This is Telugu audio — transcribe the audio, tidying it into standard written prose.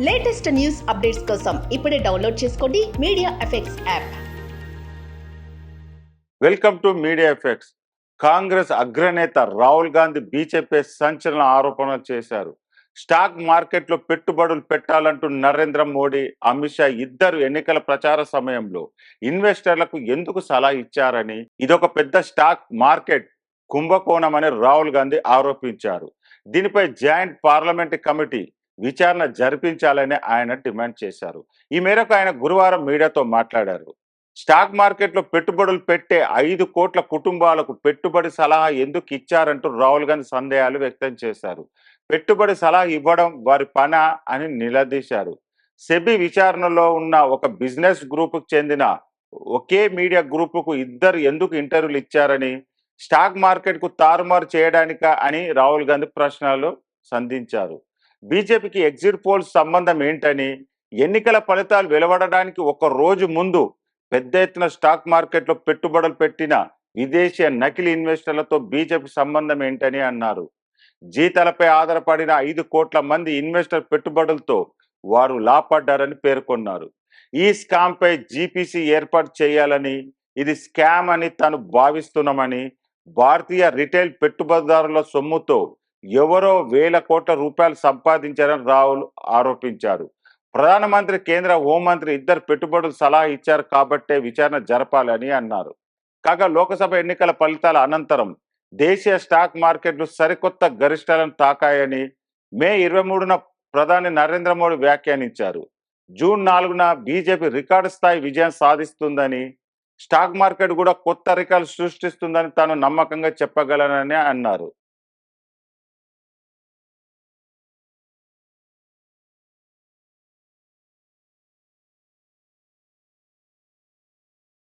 లేటెస్ట్ న్యూస్ అప్డేట్స్ కోసం ఇప్పుడే డౌన్లోడ్ చేసుకోండి media effects app. Welcome to media effects. Congress అగ్రనేత రాహుల్ గాంధీ బీజేపీ సంచలన ఆరోపణలు చేశారు. స్టాక్ మార్కెట్లో పెట్టుబడులు పెట్టాలంటూ నరేంద్ర మోడీ, అమిత్ షా ఇద్దరు ఎన్నికల ప్రచార సమయంలో ఇన్వెస్టర్లకు ఎందుకు సలహా ఇచ్చారని, ఇదొక పెద్ద స్టాక్ మార్కెట్ కుంభకోణమని రాహుల్ గాంధీ ఆరోపించారు. దీనిపై జాయింట్ పార్లమెంటరీ కమిటీ విచారణ జరిపించాలని ఆయన డిమాండ్ చేశారు. ఈ మేరకు ఆయన గురువారం మీడియాతో మాట్లాడారు. స్టాక్ మార్కెట్లో పెట్టుబడులు పెట్టే 5 కోట్ల కుటుంబాలకు పెట్టుబడి సలహా ఎందుకు ఇచ్చారంటూ రాహుల్ గాంధీ సందేహాలు వ్యక్తం చేశారు. పెట్టుబడి సలహా ఇవ్వడం వారి పనా అని నిలదీశారు. సెబీ విచారణలో ఉన్న ఒక బిజినెస్ గ్రూపుకు చెందిన ఒకే మీడియా గ్రూపుకు ఇద్దరు ఎందుకు ఇంటర్వ్యూలు ఇచ్చారని, స్టాక్ మార్కెట్కు తారుమారు చేయడానికా అని రాహుల్ గాంధీ ప్రశ్నలు సంధించారు. బీజేపీకి ఎగ్జిట్ పోల్స్ సంబంధం ఏంటని, ఎన్నికల ఫలితాలు వెలువడడానికి ఒక రోజు ముందు పెద్ద ఎత్తున స్టాక్ మార్కెట్లో పెట్టుబడులు పెట్టిన విదేశీ నకిలీ ఇన్వెస్టర్లతో బీజేపీ సంబంధం ఏంటని అన్నారు. జీతాలపై ఆధారపడిన 5 కోట్ల మంది ఇన్వెస్టర్ పెట్టుబడులతో వారు లాపడ్డారని పేర్కొన్నారు. ఈ స్కామ్ పై జీపీసీ ఏర్పాటు చేయాలని, ఇది స్కామ్ అని తాను భావిస్తున్నామని, భారతీయ రిటైల్ పెట్టుబడిదారుల సొమ్ముతో ఎవరో వేల కోట్ల రూపాయలు సంపాదించారని రాహుల్ ఆరోపించారు. ప్రధానమంత్రి, కేంద్ర హోంమంత్రి ఇద్దరు పెట్టుబడులు సలహా ఇచ్చారు కాబట్టే విచారణ జరపాలని అన్నారు. కాగా లోక్సభ ఎన్నికల ఫలితాల అనంతరం దేశీయ స్టాక్ మార్కెట్లు సరికొత్త గరిష్టాలను తాకాయని మే 23న ప్రధాని నరేంద్ర మోడీ వ్యాఖ్యానించారు. జూన్ 4న బీజేపీ రికార్డు స్థాయి విజయం సాధిస్తుందని, స్టాక్ మార్కెట్ కూడా కొత్త రికార్డు సృష్టిస్తుందని తాను నమ్మకంగా చెప్పగలనని అన్నారు.